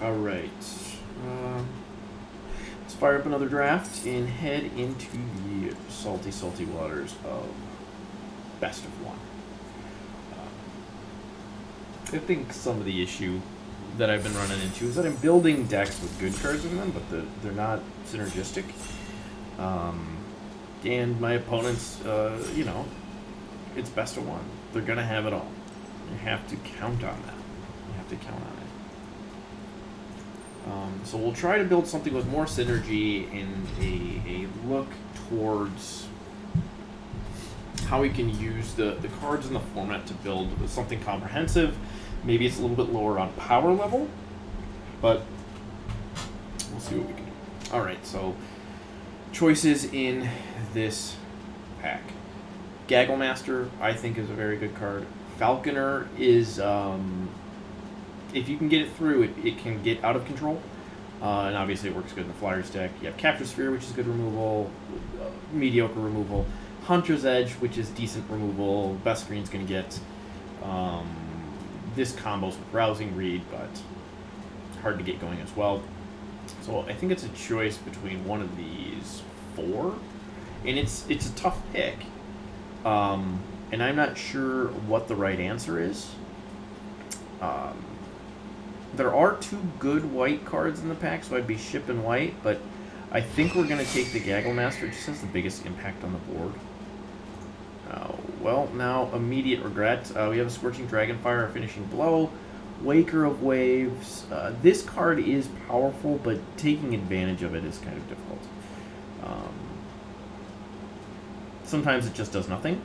All right. Let's fire up another draft and head into the salty, salty waters of best of one. I think some of the issue that I've been running into is that I'm building decks with good cards in them, but they're not synergistic. And my opponents, it's best of one. They're going to have it all. You have to count on that. You have to count on it. So we'll try to build something with more synergy and a look towards how we can use the cards in the format to build something comprehensive. Maybe it's a little bit lower on power level, but we'll see what we can do. All right, so choices in this pack. Gagglemaster, I think, is a very good card. Falconer is, if you can get it through, it can get out of control. And obviously it works good in the Flyers deck. You have Capture Sphere, which is good removal, mediocre removal. Hunter's Edge, which is decent removal. Best green's going to get. This combos with Rousing Read, but hard to get going as well. So I think it's a choice between one of these four. And it's a tough pick. And I'm not sure what the right answer is. There are two good white cards in the pack, so I'd be shipping white, but I think we're going to take the Gagglemaster. It just has the biggest impact on the board. Well, now, immediate regret. We have a Scorching Dragonfire, a Finishing Blow, Waker of Waves. This card is powerful, but taking advantage of it is kind of difficult. Sometimes it just does nothing.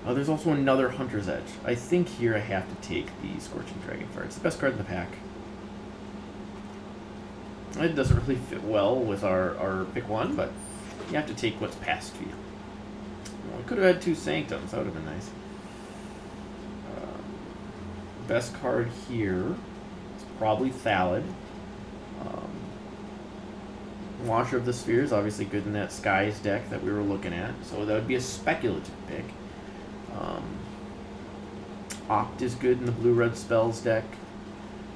There's also another Hunter's Edge. I think here I have to take the Scorching Dragonfire. It's the best card in the pack. It doesn't really fit well with our pick one, but you have to take what's passed to you. Well, I could have had two Sanctums. That would have been nice. Best card here is probably Thallid. Washer of the Spheres, obviously good in that Skies deck that we were looking at. So that would be a speculative pick. Opt is good in the blue-red spells deck.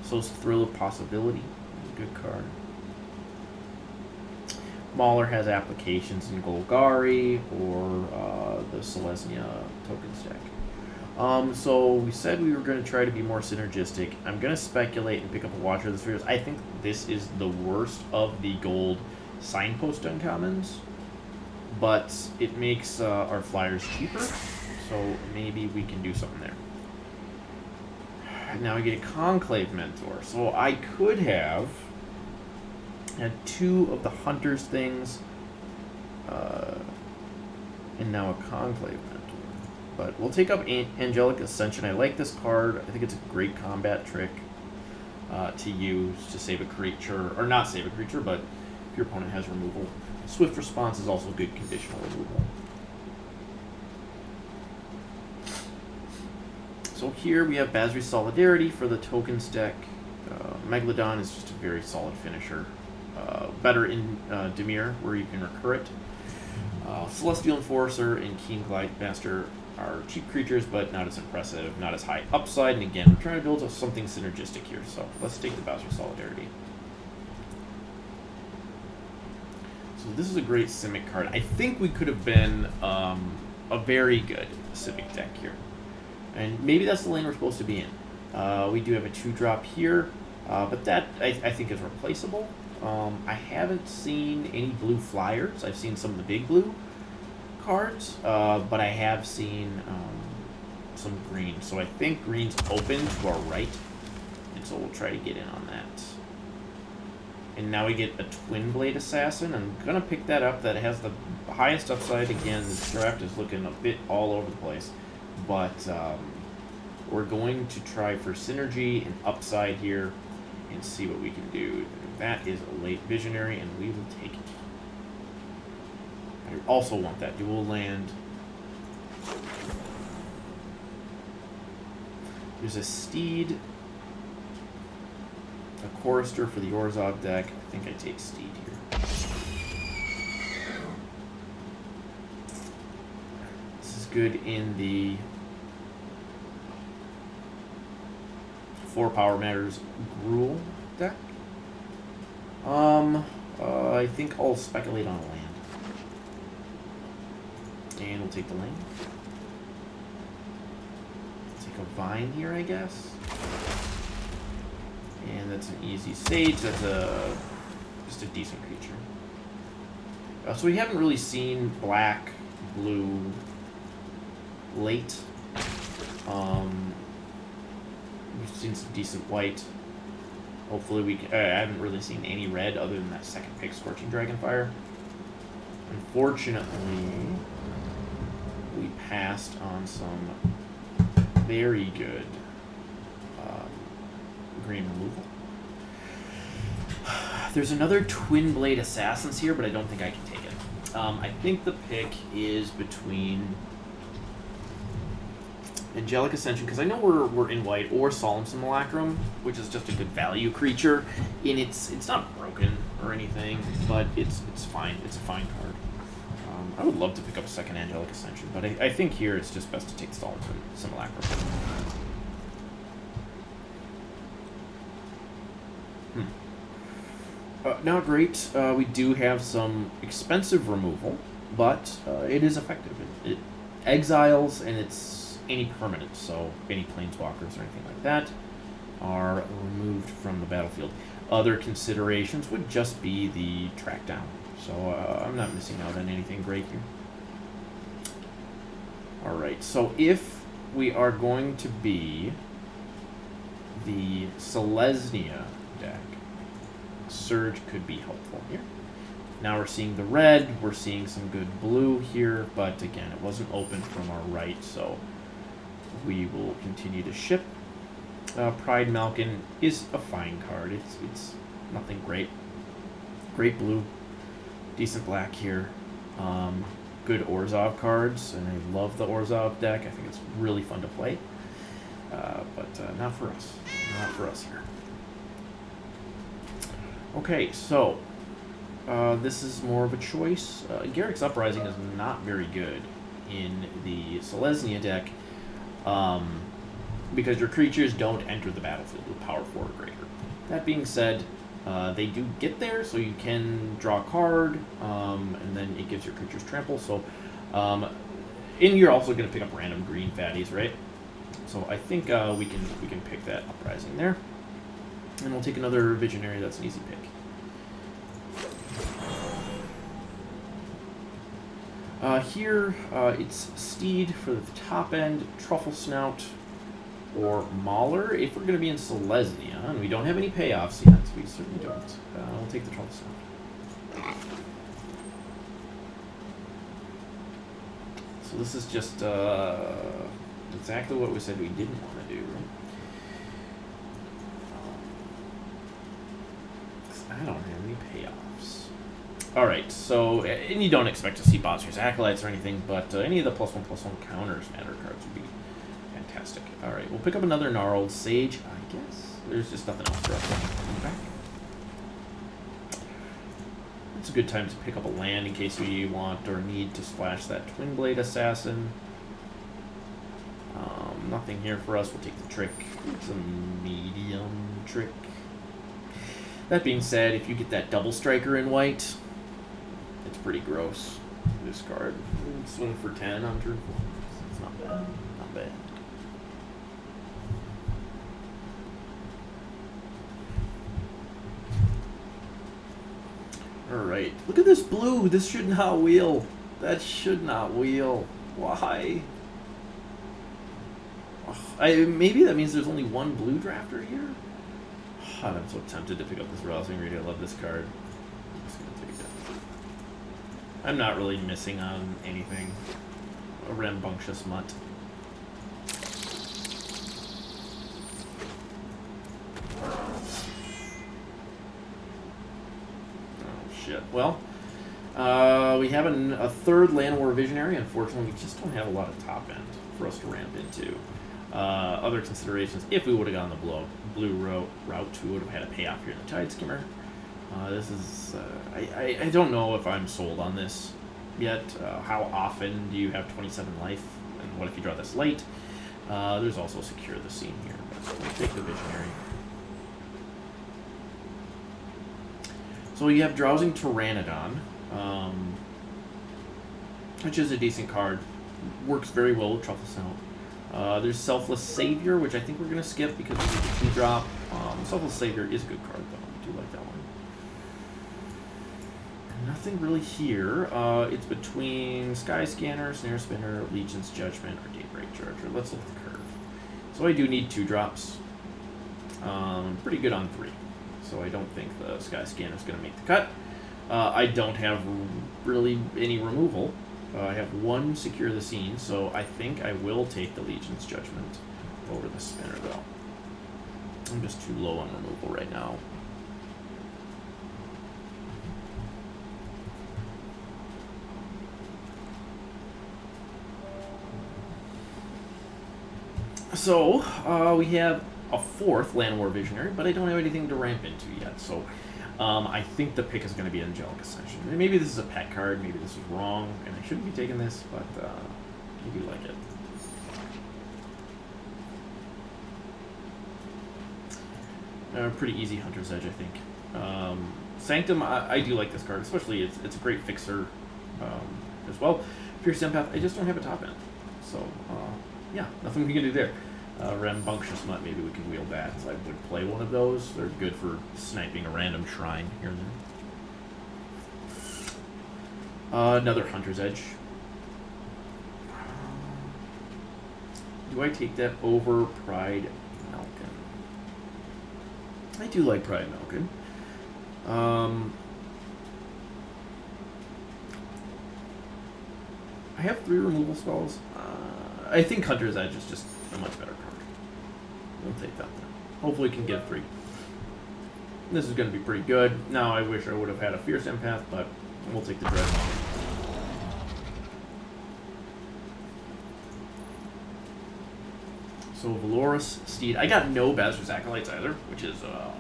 So is Thrill of Possibility. Good card. Mauler has applications in Golgari or the Selesnya tokens deck. So we said we were going to try to be more synergistic. I'm going to speculate and pick up a Watcher of the Spheres. I think this is the worst of the gold Signpost uncommons, but it makes our Flyers cheaper, so maybe we can do something there. Now we get a Conclave Mentor. So I could have had two of the Hunter's things, and now a Conclave Mentor. But we'll take up Angelic Ascension. I like this card. I think it's a great combat trick to use to save a creature, or not save a creature, but if your opponent has removal. Swift Response is also good conditional removal. So here we have Basri's Solidarity for the tokens deck. Megalodon is just a very solid finisher. Better in Dimir, where you can recur it. Celestial Enforcer and Keen Glide Master are cheap creatures, but not as impressive, not as high upside. And again, we're trying to build something synergistic here, so let's take the Basri Solidarity. So this is a great Simic card. I think we could have been a very good Simic deck here. And maybe that's the lane we're supposed to be in. We do have a 2-drop here, but that I think is replaceable. I haven't seen any blue Flyers. I've seen some of the big blue cards, but I have seen some green. So I think green's open to our right, and so we'll try to get in on that. And now we get a Twin Blade Assassin. I'm going to pick that up. That has the highest upside. Again, this draft is looking a bit all over the place. But we're going to try for synergy and upside here and see what we can do. That is a late Visionary, and we will take it. I also want that dual land. There's a Steed, a Chorister for the Orzhov deck. I think I take Steed here. This is good in the 4 Power Matters Gruul deck. I think I'll speculate on a land. And we'll take the land. Take a Vine here, I guess. And that's an easy Sage. That's just a decent creature. So we haven't really seen black, blue late. We've seen some decent white. Hopefully I haven't really seen any red other than that second pick, Scorching Dragonfire. Unfortunately, we passed on some very good green removal. There's another Twin Blade Assassins here, but I don't think I can take it. I think the pick is between Angelic Ascension, because I know we're in white, or Solemn Simulacrum, which is just a good value creature. And it's not broken or anything, but it's fine. It's a fine card. I would love to pick up a second Angelic Ascension, but I think here it's just best to take Solemn Simulacrum. Not great. We do have some expensive removal, but it is effective. It exiles, and it's any permanent, so any planeswalkers or anything like that are removed from the battlefield. Other considerations would just be the track down, so I'm not missing out on anything great here. Alright, so if we are going to be the Selesnya deck, Surge could be helpful here. Now we're seeing the red, we're seeing some good blue here, but again, it wasn't open from our right, so we will continue to ship. Pride Malkin is a fine card. It's nothing great. Great blue, decent black here. Good Orzhov cards, and I love the Orzhov deck. I think it's really fun to play, but not for us. Not for us here. Okay, so this is more of a choice. Garrick's Uprising is not very good in the Selesnya deck because your creatures don't enter the battlefield with power 4 or greater. That being said, they do get there, so you can draw a card, and then it gives your creatures trample. So, and you're also going to pick up random green fatties, right? So I think we can pick that Uprising there. And we'll take another Visionary. That's an easy pick. Here, it's Steed for the top end, Truffle Snout, or Mauler. If we're going to be in Selesnya, and we don't have any payoffs yet, we certainly don't. We'll take the Truffle Snout. So this is just exactly what we said we didn't want to do, right? I don't have any payoffs. Alright, so, and you don't expect to see Bosri's Acolytes or anything, but any of the +1/+1 counters matter cards would be fantastic. Alright, we'll pick up another Gnarled Sage, I guess. There's just nothing else for us to come back. It's a good time to pick up a land in case we want or need to splash that Twin Blade Assassin. Nothing here for us. We'll take the Trick. It's a medium Trick. That being said, if you get that Double Striker in white, it's pretty gross. This card. Swing for 10 on turn 4. It's not bad. Not bad. Alright. Look at this blue. This should not wheel. That should not wheel. Why? Maybe that means there's only one blue drafter here? God, I'm so tempted to pick up this Rousing Reader. I love this card. I'm just going to take it. I'm not really missing on anything. A Rambunctious Mutt. Oh, shit. Well, we have a third Land War Visionary. Unfortunately, we just don't have a lot of top end for us to ramp into. Other considerations, if we would have gone the blue route, we would have had a payoff here in the Tide Skimmer. This is, I don't know if I'm sold on this yet. How often do you have 27 life, and what if you draw this late? There's also secure the scene here, but we'll take the visionary. So you have Drowsing Pteranodon, which is a decent card. Works very well with Truffle Snout. There's Selfless Savior, which I think we're going to skip because we need the 2-drop. Selfless Savior is a good card, though. I do like that one. Nothing really here. It's between Sky Scanner, Snare Spinner, Legion's Judgment, or Daybreak Charger. Let's look at the curve. So I do need 2-drops. Pretty good on 3. So I don't think the Sky Scanner is going to make the cut. I don't have really any removal. I have 1 Secure the Scene, so I think I will take the Legion's Judgment over the Spinner, though. I'm just too low on removal right now. So, we have a 4th Land War Visionary, but I don't have anything to ramp into yet, so I think the pick is going to be Angelic Ascension. Maybe this is a pet card, maybe this is wrong, and I shouldn't be taking this, but I do like it. Pretty easy Hunter's Edge, I think. Sanctum, I do like this card, especially it's a great fixer as well. Fierce Empath, I just don't have a top end, so yeah, nothing we can do there. Rambunctious Mutt, maybe we can wield that. So I would play one of those. They're good for sniping a random shrine here and there. Another Hunter's Edge. Do I take that over Pride Malkin? I do like Pride Malkin. I have 3 removal spells. I think Hunter's Edge is just a much better card. We'll take that then. Hopefully we can get 3. This is going to be pretty good. Now I wish I would have had a Fierce Empath, but we'll take the Dreadnought. So Valorous Steed. I got no Bazar's Acolytes either, which is oh.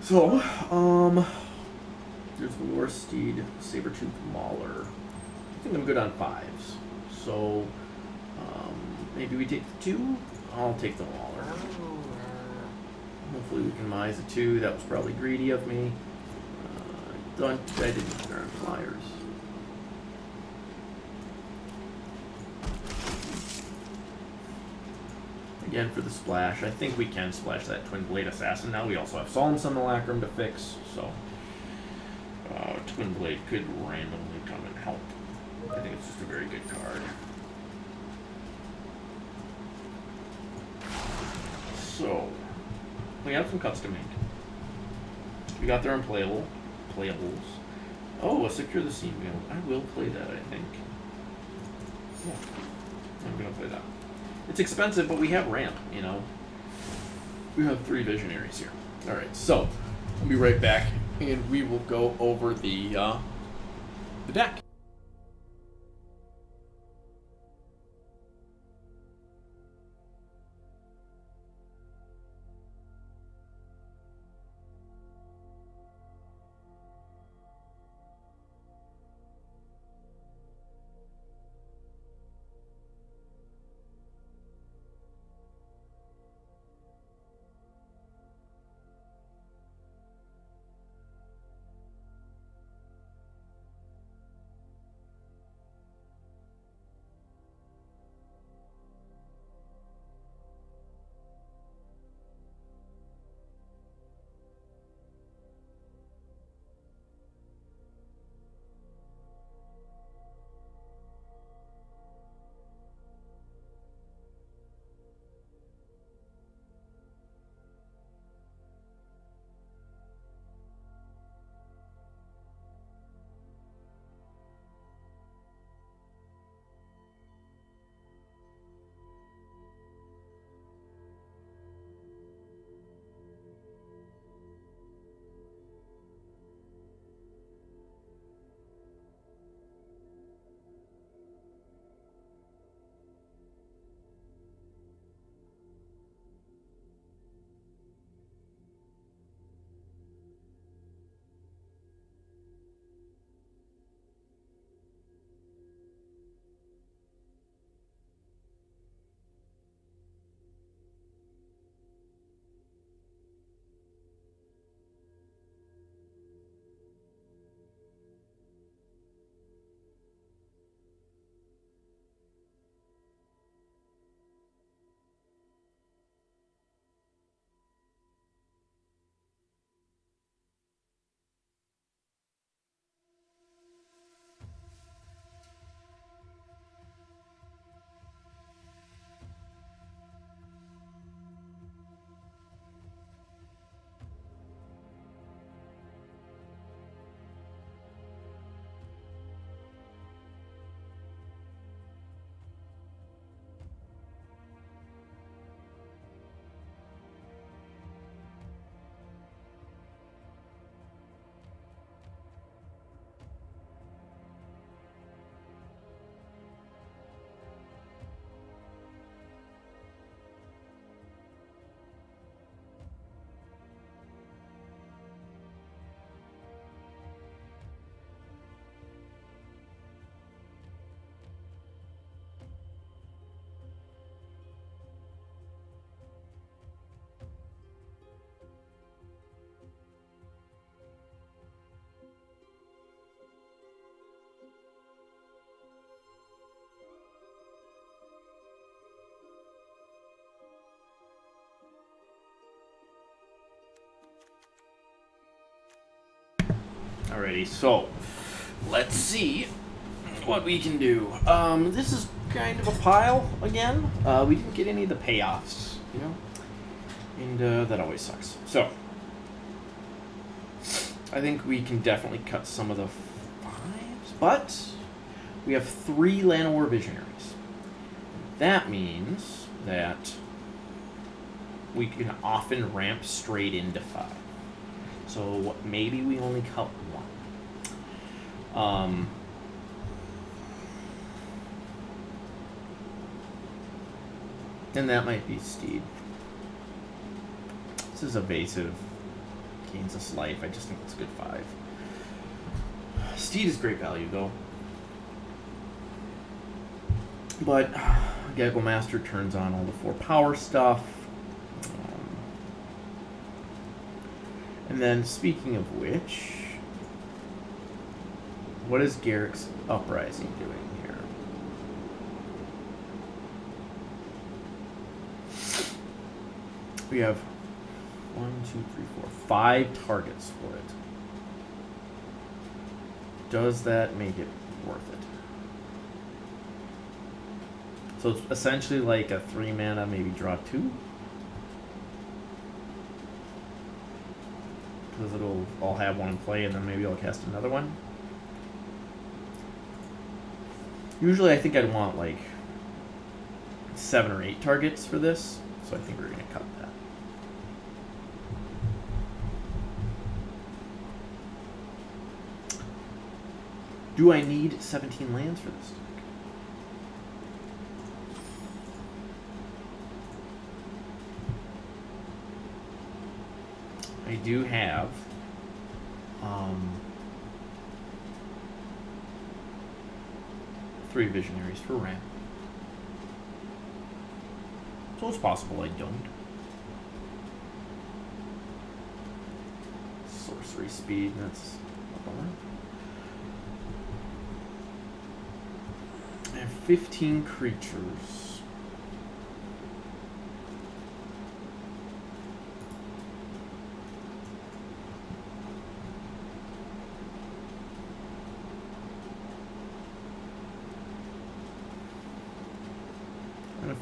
So, there's Valorous Steed, Sabertooth Mauler. I think I'm good on 5s. So, maybe we take the 2? I'll take the Mauler. Hopefully we can Mize the 2. That was probably greedy of me. I didn't turn Flyers. Again for the splash. I think we can splash that Twin Blade Assassin now. We also have Solemn Simulacrum to fix, so Twin Blade could randomly come and help. I think it's just a very good card. So, we have some custom ink. We got their unplayables. Oh, a Secure the Scene wheel. I will play that, I think. Yeah, I'm going to play that. It's expensive, but we have ramp, you know. We have 3 visionaries here. Alright, so, we'll be right back, and we will go over the deck. Alrighty, so let's see what we can do. This is kind of a pile again. We didn't get any of the payoffs, you know, and that always sucks. So I think we can definitely cut some of the 5s, but we have 3 Llanowar Visionaries. That means that we can often ramp straight into 5. So maybe we only cut 1. And that might be Steed. This is evasive. Gains us life. I just think it's a good 5. Steed is great value, though. But Gaggle Master turns on all the 4 power stuff. And then, speaking of which, what is Garrick's Uprising doing here? We have 1, 2, 3, 4, 5 targets for it. Does that make it worth it? So it's essentially like a 3 mana, maybe draw 2. Because I'll have one in play and then maybe I'll cast another one. Usually I think I'd want like 7 or 8 targets for this, so I think we're going to cut that. Do I need 17 lands for this deck? I do have 3 Visionaries for ramp. So it's possible I don't. Sorcery speed, that's a bummer. I have 15 creatures.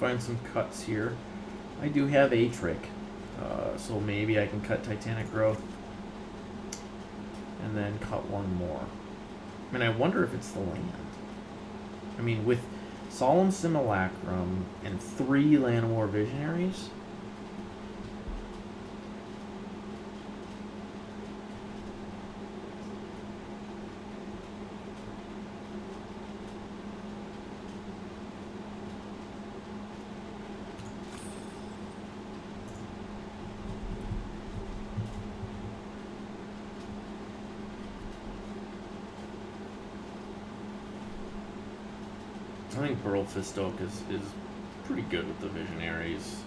Find some cuts here. I do have a trick, so maybe I can cut Titanic Growth and then cut 1 more. I mean, I wonder if it's the land. I mean, with Solemn Simulacrum and 3 Llanowar Visionaries, I think Burl Fistoke is pretty good with the Visionaries.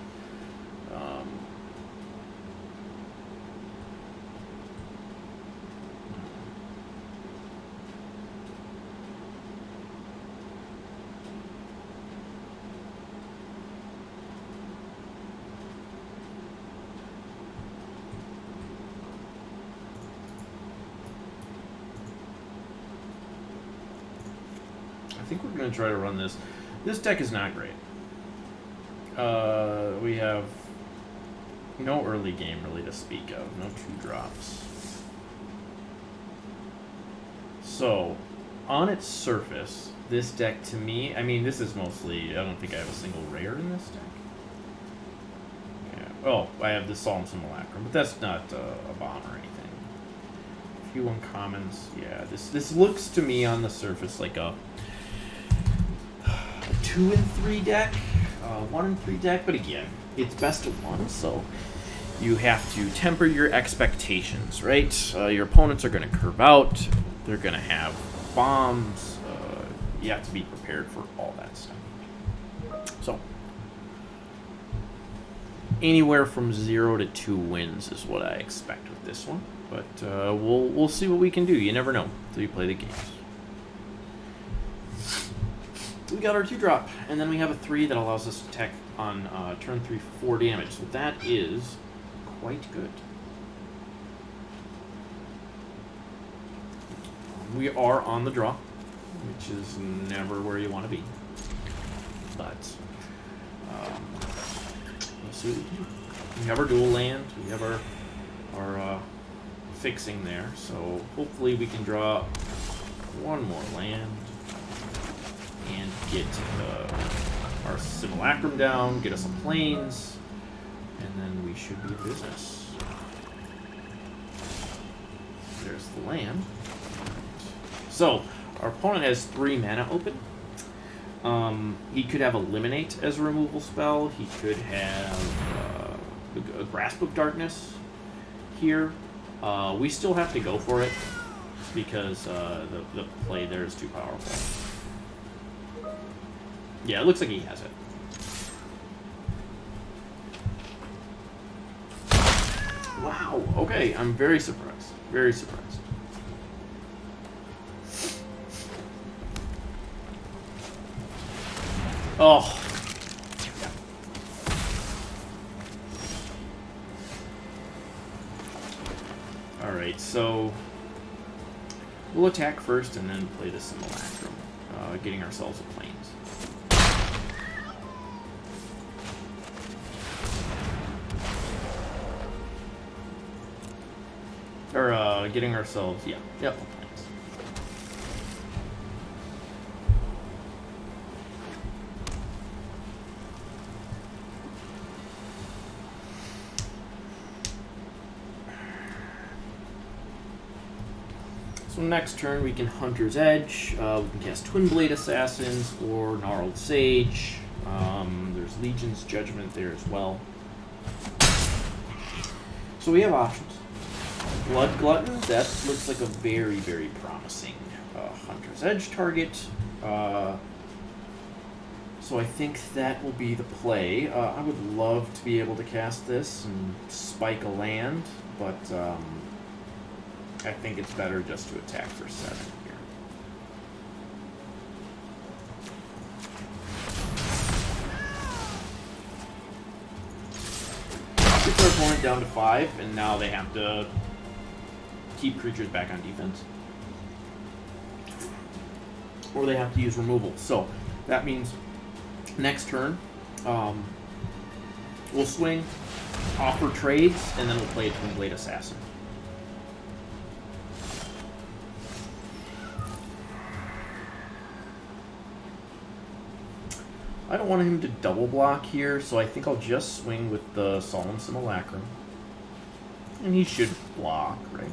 I think we're going to try to run this. This deck is not great. We have no early game really to speak of. No 2 drops. So, on its surface, this deck to me, I mean, this is mostly, I don't think I have a single rare in this deck. Yeah. Oh, I have the Solemn Simulacrum, but that's not a bomb or anything. A few uncommons. Yeah, this looks to me on the surface like a 2 and 3 deck, 1 and 3 deck, but again, it's best of 1, so you have to temper your expectations, right? Your opponents are going to curve out, they're going to have bombs, you have to be prepared for all that stuff. So, anywhere from 0 to 2 wins is what I expect with this one, but we'll see what we can do. You never know until you play the games. We got our 2-drop, and then we have a 3 that allows us to attack on turn 3 for 4 damage. So that is quite good. We are on the draw, which is never where you want to be. But we'll see what we can do. We have our dual land. We have our fixing there. So hopefully we can draw one more land and get our Simulacrum down, get us some planes, and then we should be in business. There's the land. So, our opponent has 3 mana open. He could have Eliminate as a removal spell. He could have a Grasp of Darkness here. We still have to go for it because the play there is too powerful. Yeah, it looks like he has it. Wow, okay, I'm very surprised. Very surprised. Oh. Alright, so we'll attack first and then play the Simulacrum, getting ourselves a planes. Or, getting ourselves, yeah, yep, planes. So next turn we can Hunter's Edge, we can cast Twin Blade Assassins or Gnarled Sage. There's Legion's Judgment there as well. So we have options. Blood Glutton, that looks like a very, very promising Hunter's Edge target. So I think that will be the play. I would love to be able to cast this and spike a land, but I think it's better just to attack for 7 here. Gets our opponent down to 5, and now they have to keep creatures back on defense. Or they have to use removal. So that means next turn, we'll swing, offer trades, and then we'll play a Twin Blade Assassin. I don't want him to double block here, so I think I'll just swing with the Solemn Simulacrum. And he should block, right?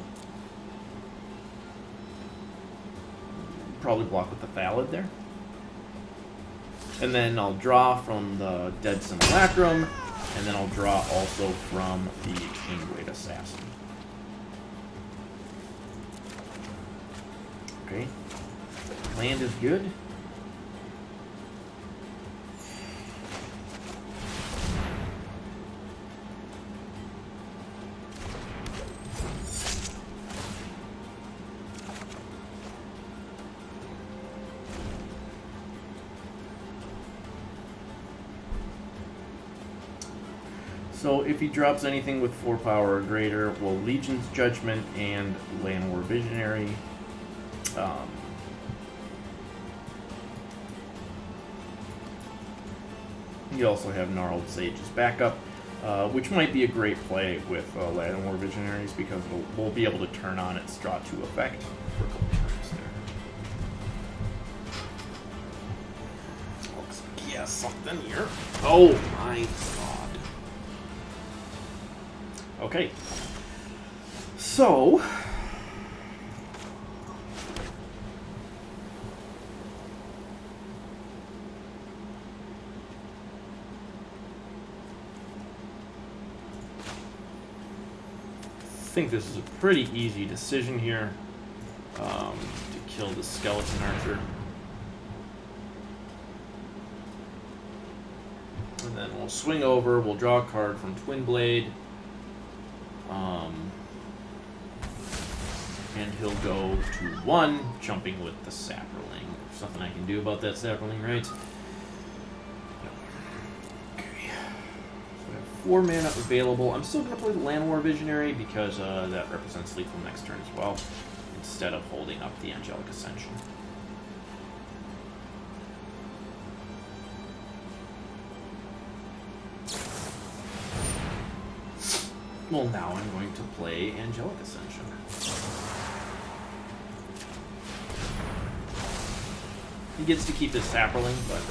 Probably block with the Thallid there. And then I'll draw from the Dead Simulacrum, and then I'll draw also from the Twin Blade Assassin. Okay. Land is good. So if he drops anything with 4 power or greater, well, Legion's Judgment and Llanowar Visionary. You also have Gnarled Sage as backup, which might be a great play with Llanowar Visionaries because we'll be able to turn on its draw 2 effect for a couple turns there. Looks like he has something here. Oh my god. Okay, so I think this is a pretty easy decision here to kill the Skeleton Archer. And then we'll swing over, we'll draw a card from Twin Blade. And he'll go to 1, jumping with the Sapperling. There's something I can do about that Sapperling, right? Okay. So I have 4 mana available. I'm still going to play the Llanowar Visionary because that represents lethal next turn as well. instead of holding up the Angelic Ascension. Well, now I'm going to play Angelic Ascension. He gets to keep his Sapperling, but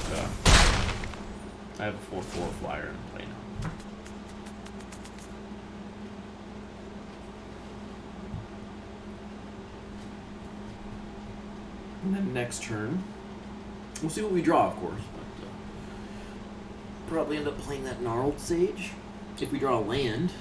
I have a 4/4 flyer in play now. And then next turn, we'll see what we draw, of course, but probably end up playing that Gnarled Sage. If we draw a land.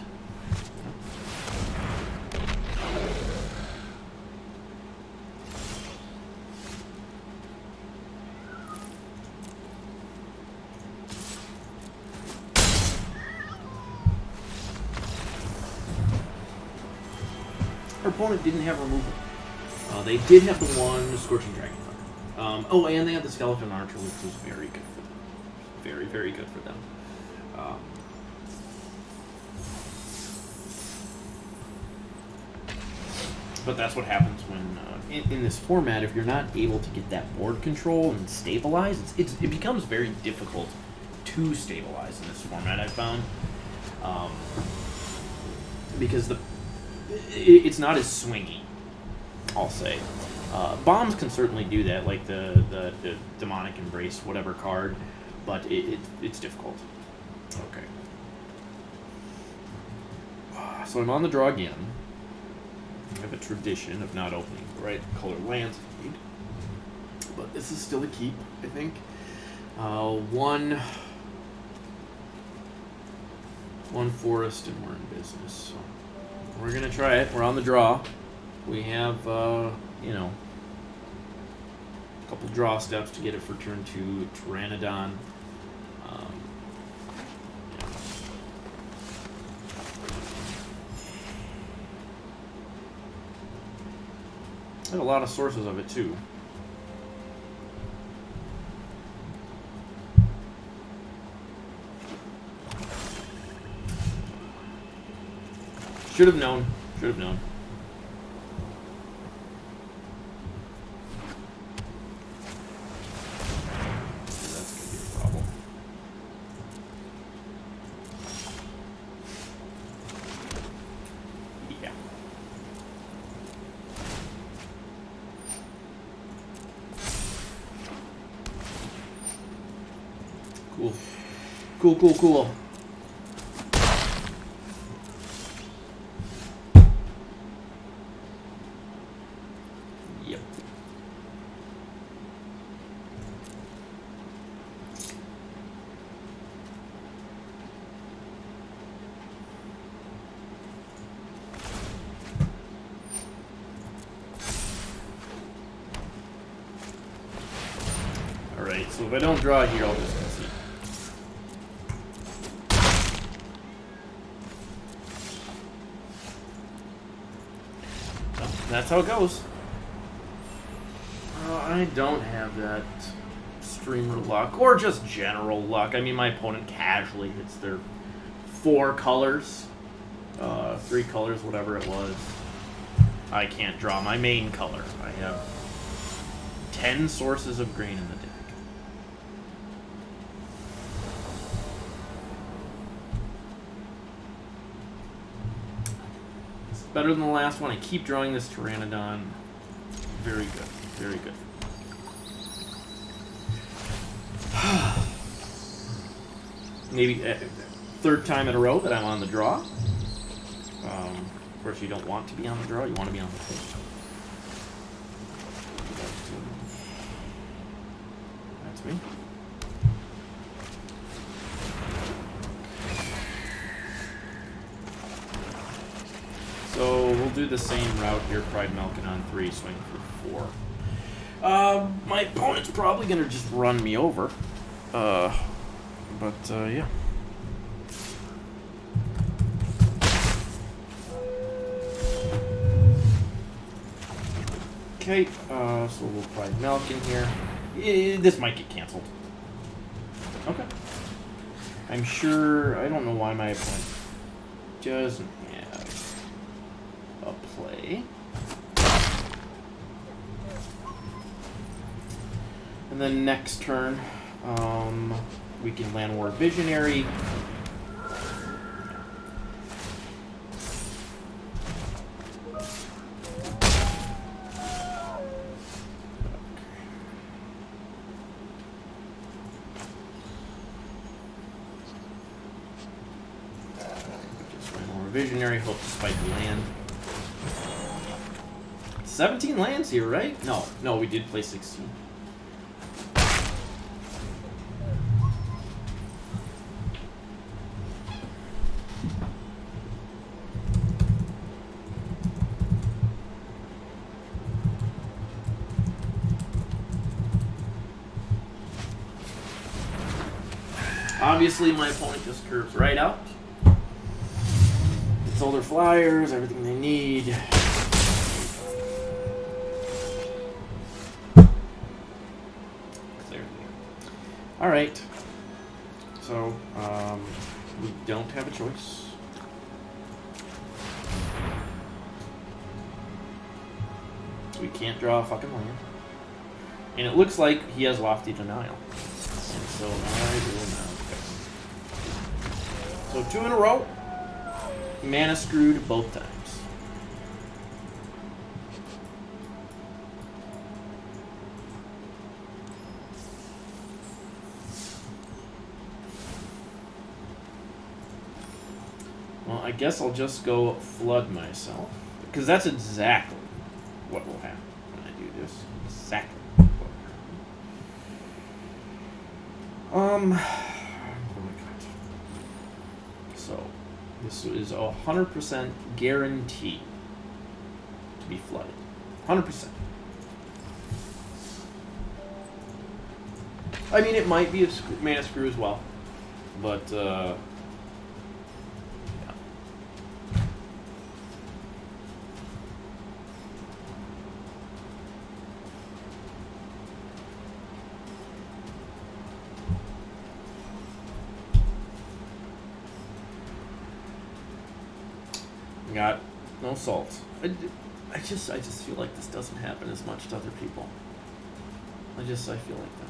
Our opponent didn't have removal. They did have the one Scorching Dragon. Oh, and they had the Skeleton Archer, which was very good for them. Very, very good for them. But that's what happens when, in this format, if you're not able to get that board control and stabilize, it becomes very difficult to stabilize in this format, I've found. Because it's not as swingy, I'll say. Bombs can certainly do that, like the Demonic Embrace, whatever card, but it's difficult. Okay. So I'm on the draw again. I have a tradition of not opening the right color lands indeed. But this is still a keep, I think. One forest and we're in business. So we're going to try it. We're on the draw. We have, you know, a couple draw steps to get it for turn 2. Pteranodon. I have a lot of sources of it, too. Should have known. Should have known. That's going to be a problem. Yeah. Cool. Cool, cool, cool. Yep. Alright, so if I don't draw here, I'll just concede. That's how it goes. I don't have that streamer luck, or just general luck. I mean, my opponent casually hits their 4 colors, 3 colors, whatever it was. I can't draw my main color. I have 10 sources of green in the deck. Better than the last one. I keep drawing this Pteranodon. Very good. Very good. Maybe third time in a row that I'm on the draw. Of course, you don't want to be on the draw. You want to be on the pitch. That's me. So we'll do the same route here. Pride Melkin on 3, swing for 4. My opponent's probably going to just run me over. Yeah. Okay, so we'll Pride Melkin here. This might get canceled. Okay. I'm sure, I don't know why my opponent doesn't have a play. And then next turn, we can land War Visionary. Visionary, hope to spike the land. 17 lands here, right? No, we did play 16. Obviously, my opponent just curves right out. All their flyers, everything they need. Clearly. Alright. So, we don't have a choice. We can't draw a fucking land. And it looks like he has Lofty Denial. And so I will now. So 2 in a row. Mana screwed both times. Well, I guess I'll just go flood myself. Because that's exactly what will happen when I do this. Exactly what will happen. So, this is 100% guaranteed to be flooded. 100%. I mean, it might be a mana screw as well. But, yeah. Got no salt. I just feel like this doesn't happen as much to other people. I feel like that.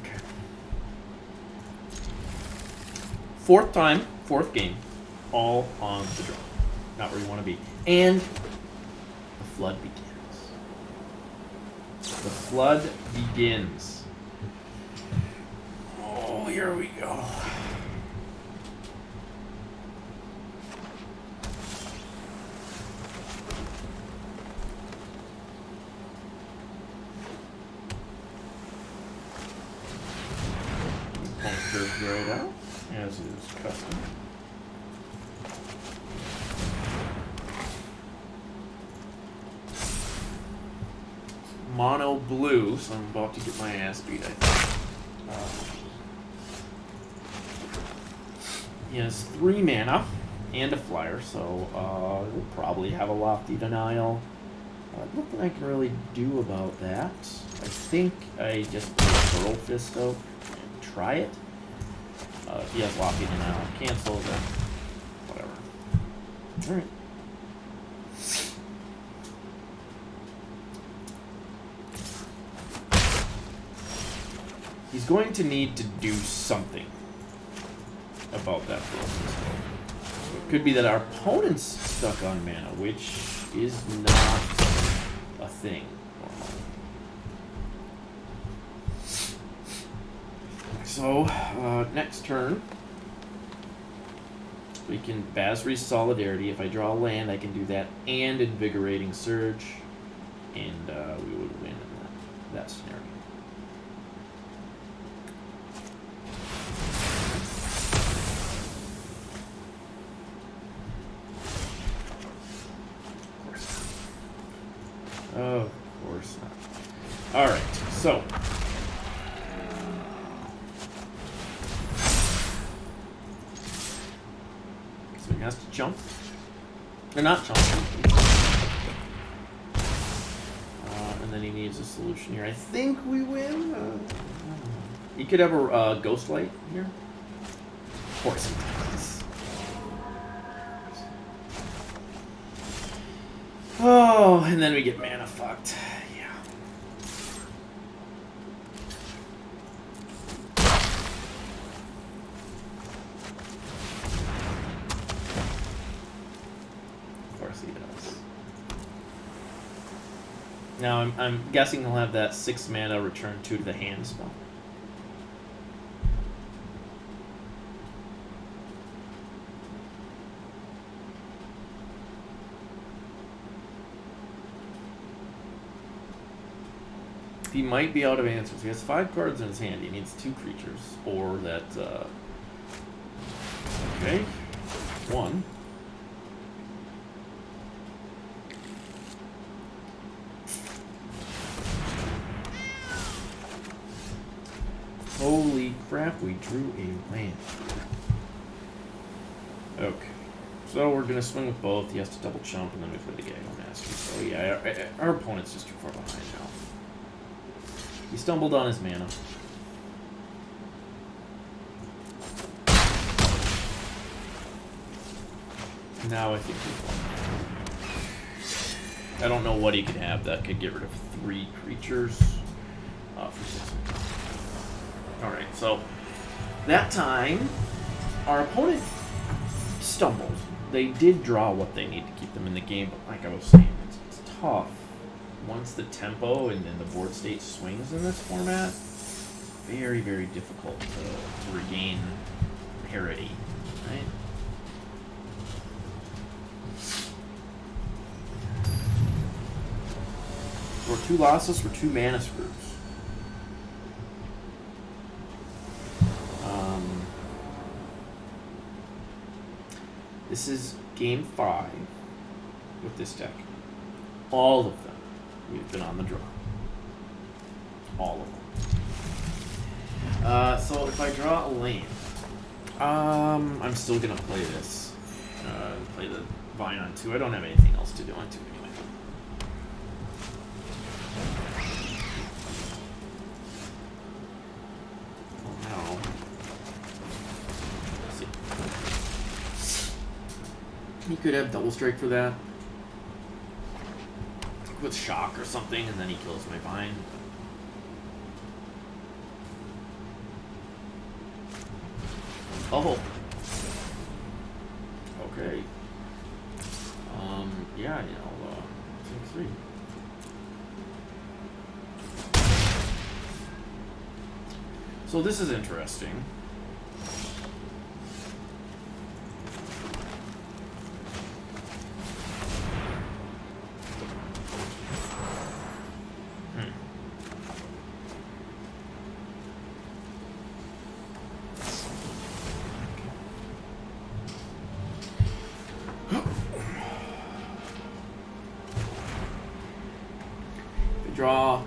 Okay. Fourth time, fourth game, all on the draw. Not where you want to be. And the flood begins. The flood begins. Oh, here we go. Curves right out, as is custom. Mono blue, so I'm about to get my ass beat, I think. He has 3 mana and a flyer, so we'll probably have a Lofty Denial. Nothing I can really do about that. I think I just put Burl Fist out and try it. If he has Lofty Denial, cancel then whatever. Alright. He's going to need to do something about that process. It could be that our opponent's stuck on mana, which is not a thing normally. So, next turn, we can Basri's Solidarity. If I draw a land, I can do that and Invigorating Surge, and we would win in that scenario. Of course not. Alright, so. So he has to jump. Or not jump. And then he needs a solution here. I think we win. He could have a Ghostlight here. Of course he does. Oh, and then we get mana fucked. Yeah. Of course he does. Now I'm guessing he'll have that 6 mana return 2 to the hand spell. He might be out of answers. He has 5 cards in his hand. He needs 2 creatures. Or that, okay. 1. Holy crap, we drew a land. Okay. So we're going to swing with both. He has to double chump, and then we play the Gaggle Master. So yeah, our opponent's just too far behind now. He stumbled on his mana. Now I think he's won. I don't know what he could have that could get rid of 3 creatures for 6 minutes. Alright, so that time, our opponent stumbled. They did draw what they need to keep them in the game, but like I was saying, it's tough. Once the tempo and then the board state swings in this format, very, very difficult to regain parity, right? For 2 losses, for 2 mana screws. This is game 5 with this deck. All of them. We've been on the draw. All of them. So if I draw a land, I'm still gonna play this. Play the Vine on 2. I don't have anything else to do on 2 anyway. Oh no. Let's see. He could have double strike for that. With shock or something, and then he kills my Vine. Oh. Okay. Yeah, take 3. So this is interesting. Draw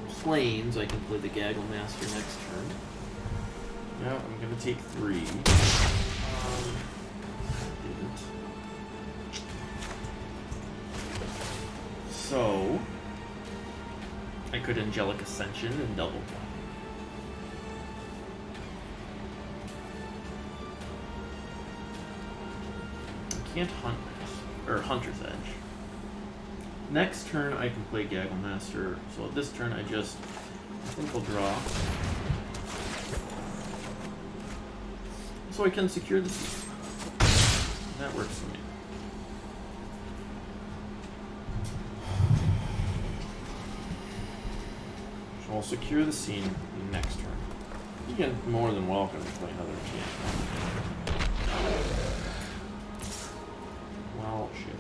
planes, I can play the Gaggle Master next turn. Yeah, I'm gonna take 3. Didn't. So I could Angelic Ascension and double jump. I can't hunt or Hunter's Edge. Next turn, I can play Gaggle Master. So this turn, I think I'll draw. So I can secure the scene. That works for me. So I'll secure the scene next turn. You can more than welcome to play another enchantment. Well, shit.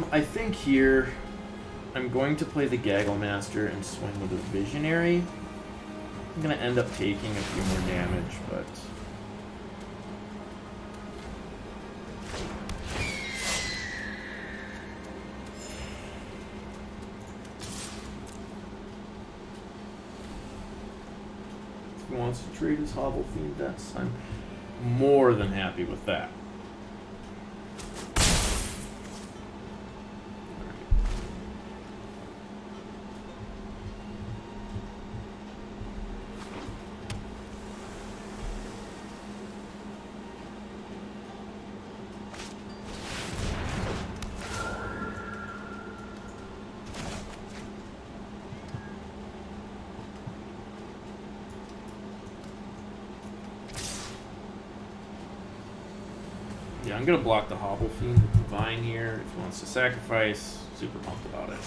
I think here I'm going to play the Gaggle Master and swing with a Visionary. I'm going to end up taking a few more damage, but If he wants to trade his Hobble Fiend, I'm more than happy with that. Yeah, I'm gonna block the Hobble Fiend with Divine here. If he wants to sacrifice, super pumped about it.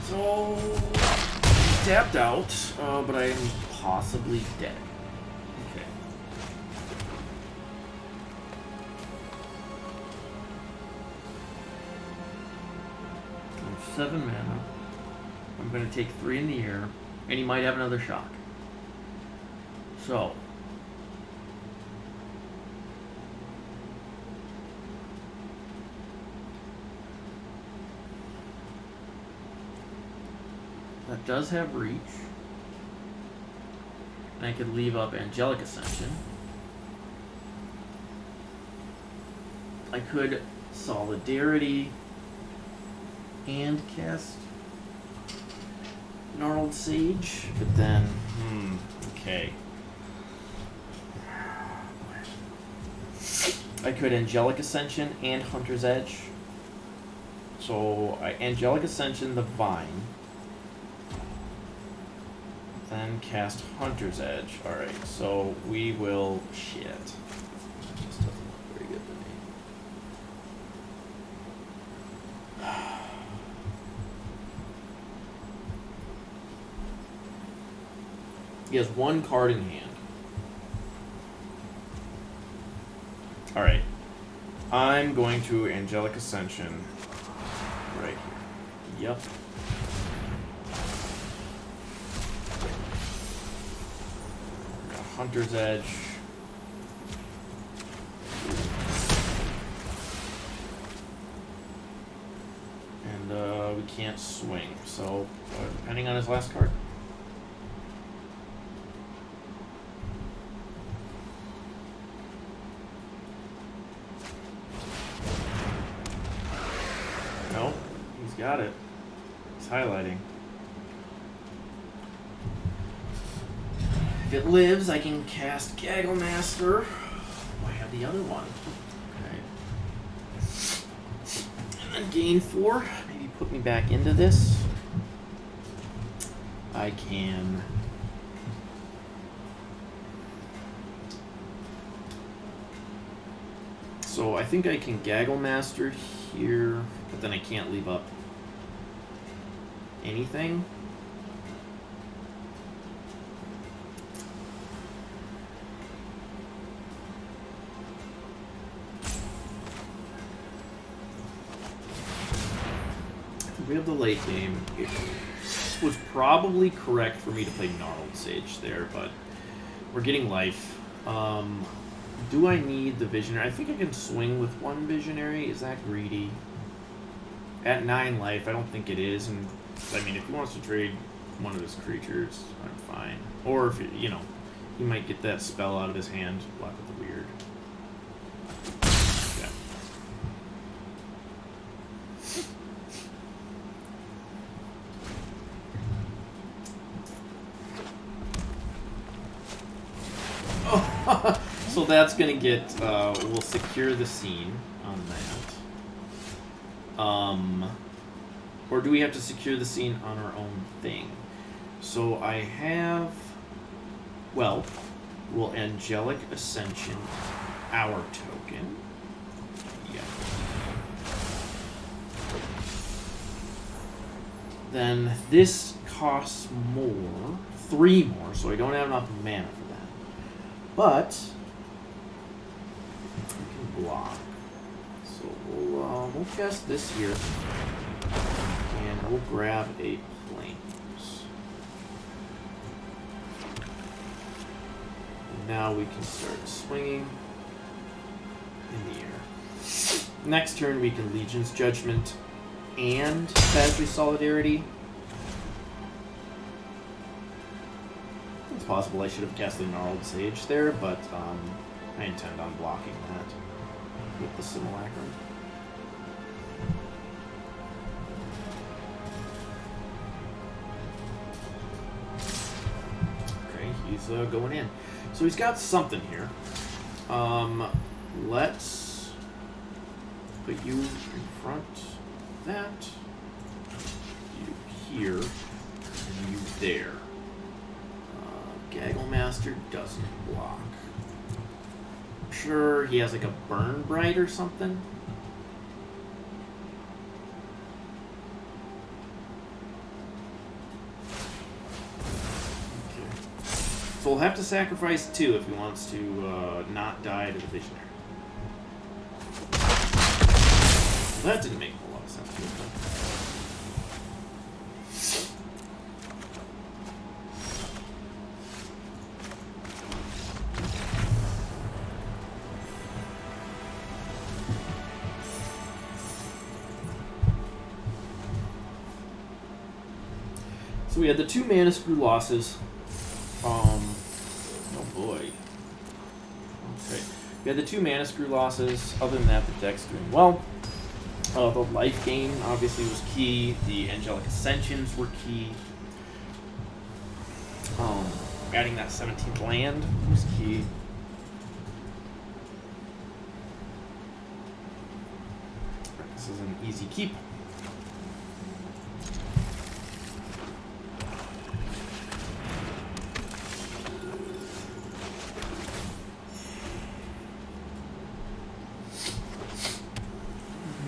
So tapped out, but I am possibly dead. Okay. 7 mana. I'm going to take 3 in the air, and he might have another shock. So, that does have reach. And I could leave up Angelic Ascension. I could Solidarity and cast Gnarled Sage, but then, okay. I could Angelic Ascension and Hunter's Edge. So I Angelic Ascension the Vine, then cast Hunter's Edge. Alright, so we will shit. This doesn't look very good to me. He has 1 card in hand. Alright. I'm going to Angelic Ascension right here. Yep. Hunter's Edge. And we can't swing, so depending on his last card. No, he's got it. He's highlighting. If it lives, I can cast Gaggle Master. Oh, I have the other one. Okay. And then gain 4. Maybe put me back into this. I can... So I think I can Gaggle Master here, but then I can't leave up anything. We have the late game. It was probably correct for me to play Gnarled Sage there, but we're getting life. Do I need the Visionary? I think I can swing with 1 Visionary. Is that greedy? At 9 life, I don't think it is. And I mean, if he wants to trade one of his creatures, I'm fine. Or if, you know, he might get that spell out of his hand, block with the weird. So that's gonna get, we'll secure the scene on that. Or do we have to secure the scene on our own thing? So I have, well, we'll Angelic Ascension our token. Yeah. Then this costs more, 3 more, so I don't have enough mana for that. But we can block. So we'll cast this here, and we'll grab a Plains. Now we can start swinging in the air. Next turn we can Legion's Judgment and Basri Solidarity. It's possible I should have cast the Gnarled Sage there, but I intend on blocking that with the Simulacrum. Okay, he's going in. So he's got something here. Let's put you in front of that, you here, and you there. Gaggle Master doesn't block. I'm sure he has like a Burn Bright or something. Okay. So we'll have to sacrifice 2 if he wants to not die to the Visionary. Well, that didn't make a whole lot of sense to me, but... So we had the 2 Mana Screw losses. Oh boy. Okay. We had the 2 Mana Screw losses. Other than that, the deck's doing well. The life gain obviously was key. The Angelic Ascensions were key. Adding that 17th land was key. This is an easy keep.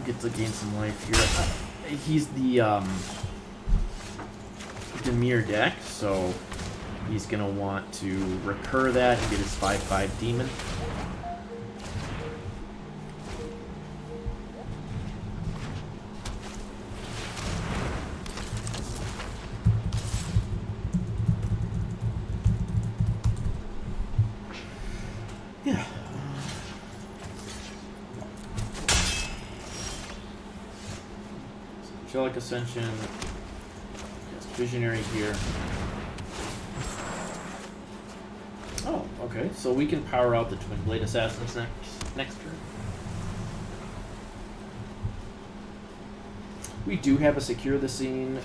Get to gain some life here. He's the Dimir deck, so he's gonna want to recur that and get his 5/5 demon. Yeah. Angelic Ascension, yes, Visionary here. Oh, okay. So we can power out the Twin Blade Assassins next turn. We do have a Secure the Scene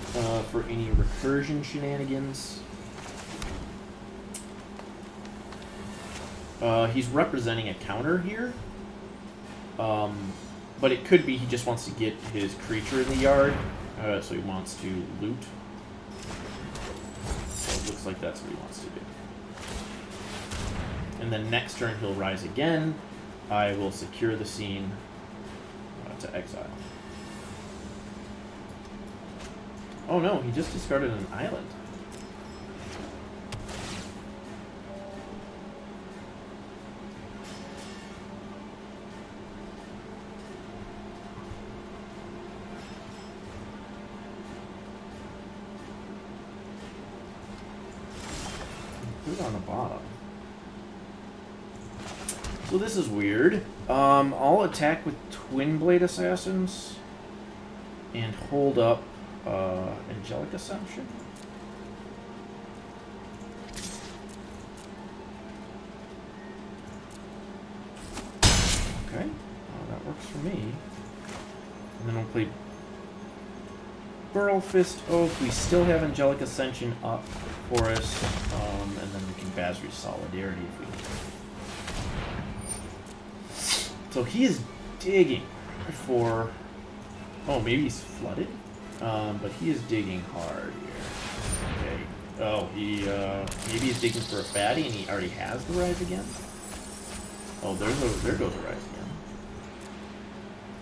for any recursion shenanigans. He's representing a counter here. But it could be he just wants to get his creature in the yard, so he wants to loot. So it looks like that's what he wants to do. And then next turn he'll rise again. I will Secure the Scene to exile. Oh no, he just discarded an island. On the bottom. So this is weird. I'll attack with Twin Blade Assassins and hold up Angelic Ascension. Okay, that works for me. And then I'll play Burl Fist Oak. We still have Angelic Ascension up for us, and then we can Basri Solidarity if we need. So he is digging for... Oh, maybe he's flooded? But he is digging hard here. Okay. Oh, maybe he's digging for a fatty and he already has the Rise Again? Oh, there goes the Rise Again.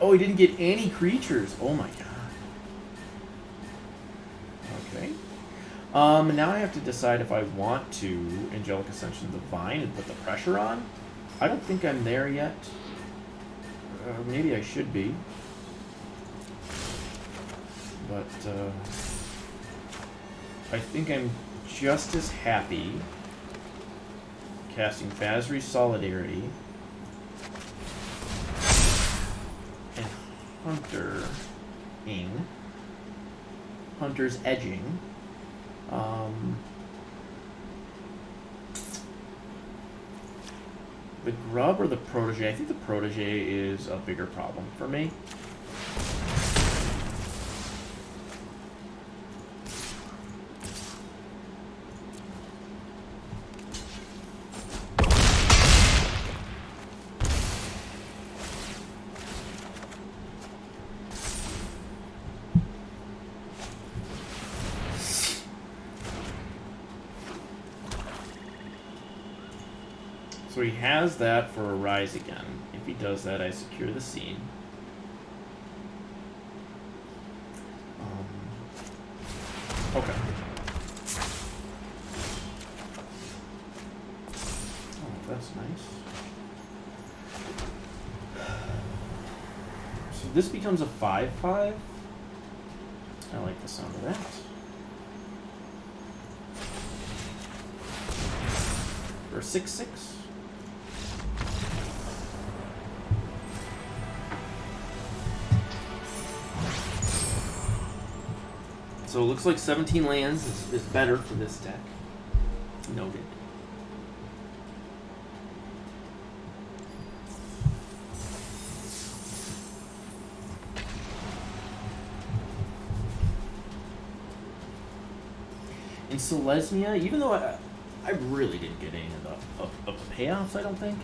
Oh, he didn't get any creatures. Oh my god. Okay. Now I have to decide if I want to Angelic Ascension Divine and put the pressure on. I don't think I'm there yet. Maybe I should be. But I think I'm just as happy casting Fazri's Solidarity and Hunter's Edging. The Grub or the Protege? I think the Protege is a bigger problem for me. So he has that for a rise again. If he does that, I secure the scene. Okay. Oh, that's nice. So this becomes a 5/5. I like the sound of that. For a 6/6. So it looks like 17 lands is better for this deck. Noted. In Selesnya, even though I really didn't get any of the payoffs, I don't think.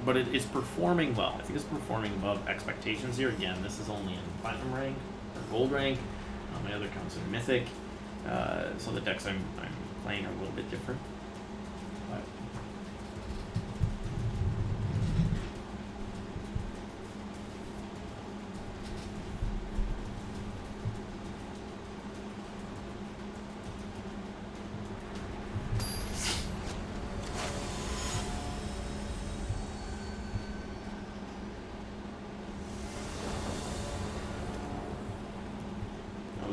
But it is performing well. I think it's performing above expectations here. Again, this is only in Platinum rank, or Gold rank. My other counts in Mythic. So the decks I'm playing are a little bit different. But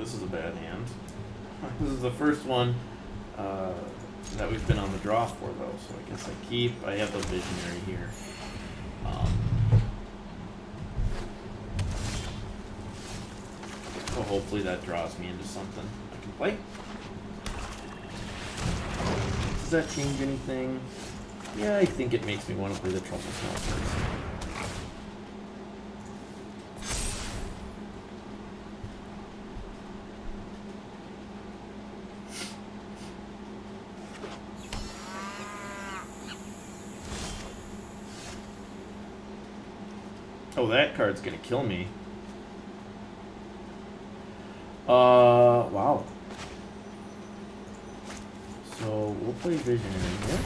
this is a bad hand. This is the first one that we've been on the draw for, though, so I guess I keep. I have the Visionary here. So hopefully that draws me into something I can play. Does that change anything? Yeah, I think it makes me want to play the Trouble Smelters. Oh, that card's gonna kill me. Wow. So we'll play Visionary here.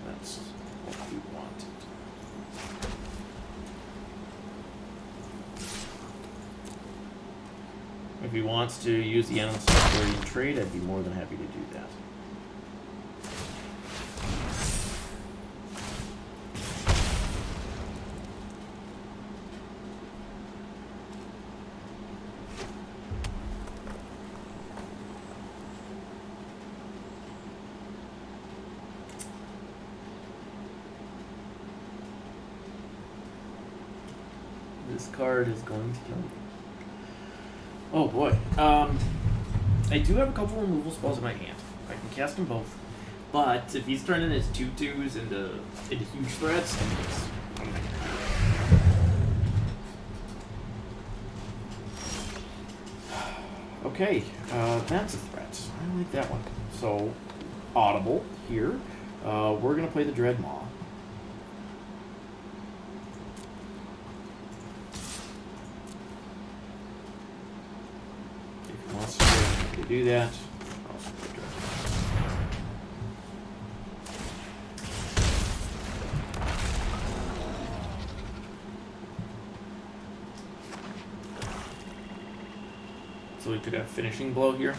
That's what we wanted. If he wants to use the Animal Security trade, I'd be more than happy to do that. This card is going to kill me. Oh boy. I do have a couple removal spells in my hand. I can cast them both. But if he's turning his 2/2s into huge threats, I'm not gonna. Okay, that's a threat. I like that one. So, Audible here. We're gonna play the Dreadmaw. Do that. So we could have finishing blow here.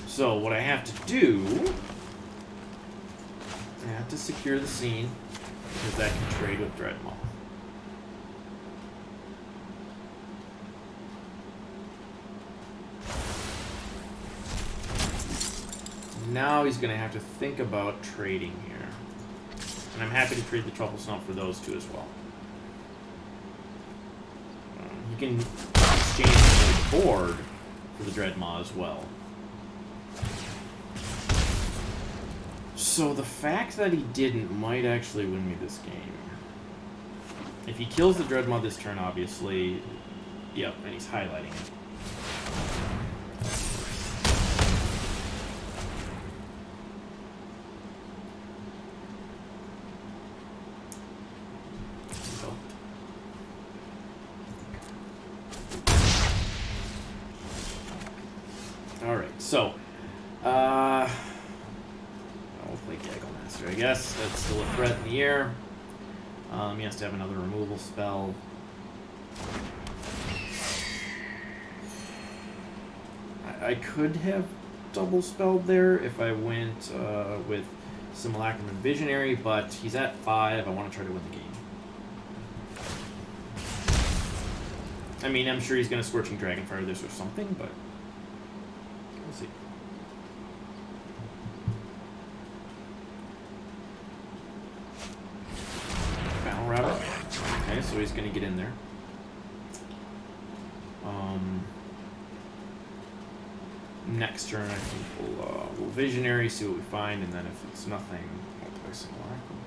So what I have to do, I have to secure the scene because that can trade with Dreadmaw. now he's going to have to think about trading here. And I'm happy to trade the Truffle Snout for those two as well. You can exchange the board for the Dreadmaw as well. So the fact that he didn't might actually win me this game. If he kills the Dreadmaw this turn, obviously, yep, and he's highlighting it. Alright, so, I'll play Gaggle Master, I guess. That's still a threat in the air. He has to have another removal spell. I could have double spelled there if I went with Simulacrum and Visionary, but he's at 5. I want to try to win the game. I mean, I'm sure he's going to Scorching Dragonfire this or something, but we'll see. Battle Rabbit. Okay, so he's going to get in there. Next turn, I think we'll Visionary, see what we find, and then if it's nothing, we'll play Simulacrum.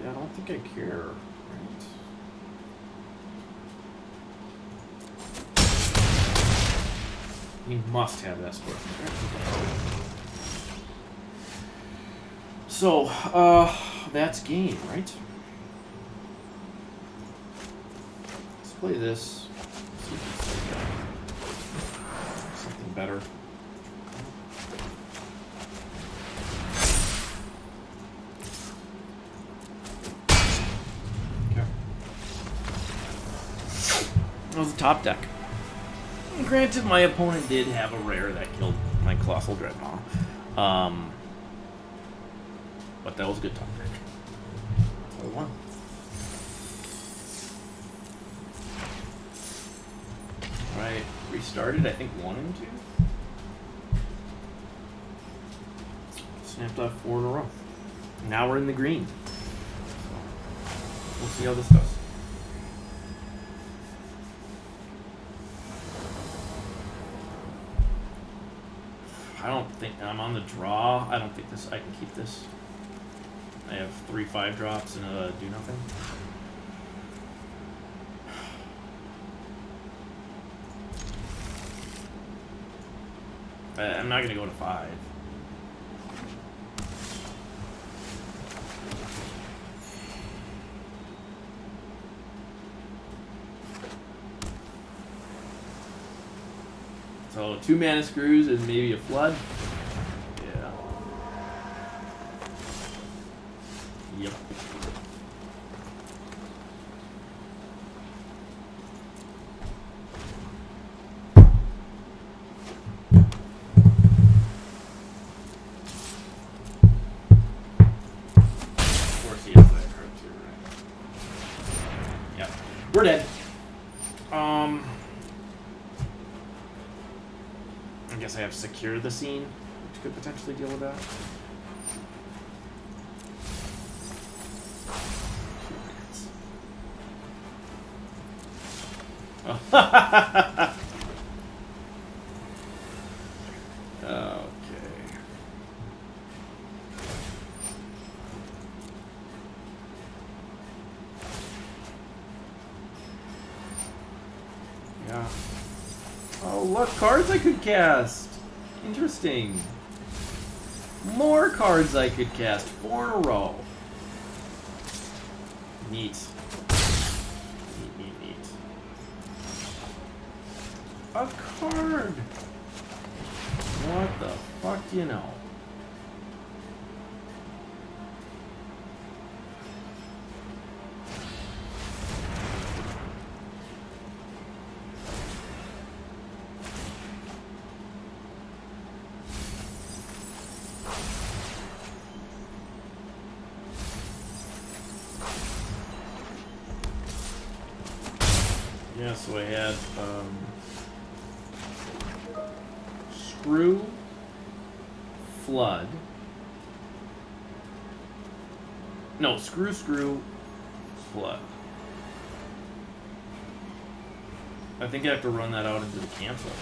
Yeah, I don't think I care, right? He must have that score. So, that's game, right? Let's play this. See if it's something better. Okay. That was the top deck. Granted, my opponent did have a rare that killed my Colossal Dreadmaw. But that was a good top deck. So I won. Alright, restarted, I think 1 and 2. Snapped off 4 in a row. Now we're in the green. So we'll see how this goes. I don't think I'm on the draw. I don't think I can keep this. I have 3 5-drops and do nothing. I'm not gonna go to 5. So 2 mana screws and maybe a flood. Yeah. Yep. Of course he has that card too, right? Yep. We're dead. I guess I have Secure the Scene, which could potentially deal with that. Okay. Yeah. Oh, look, cards I could cast. Interesting. More cards I could cast. 4 in a row. Neat. Neat. A card. What the fuck do you know? Yeah, so I had screw, flood. No, screw, flood. I think I have to run that out into the cancel.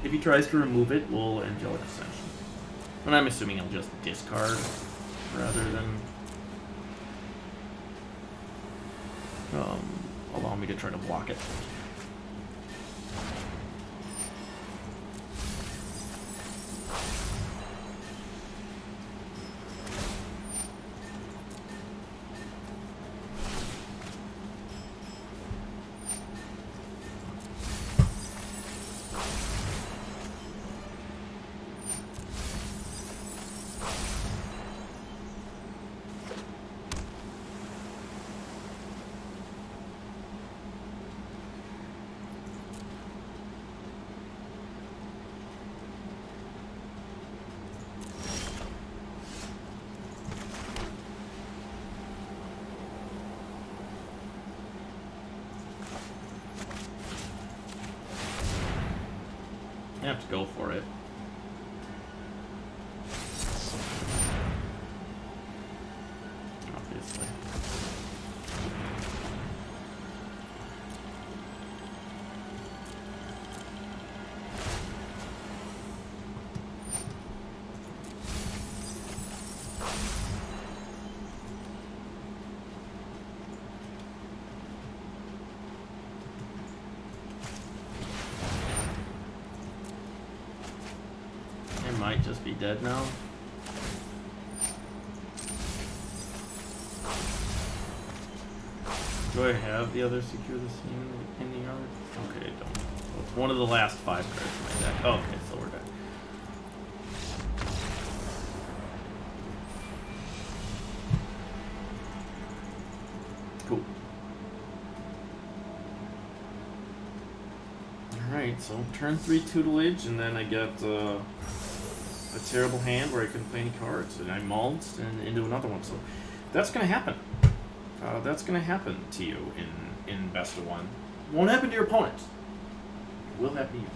If he tries to remove it, we'll Angelic Ascension. And I'm assuming he'll just discard rather than allow me to try to block it. I have to go for it. Obviously. Might just be dead now. Do I have the other secure the scene in the yard? Okay, I don't. Well, it's one of the last 5 cards in my deck. Oh, okay, so we're dead. Cool. Alright, so turn 3 tutelage, and then I get a terrible hand where I couldn't play any cards, and I mulched and into another one. So that's gonna happen. That's gonna happen to you in best of one. Won't happen to your opponent. It will happen to you.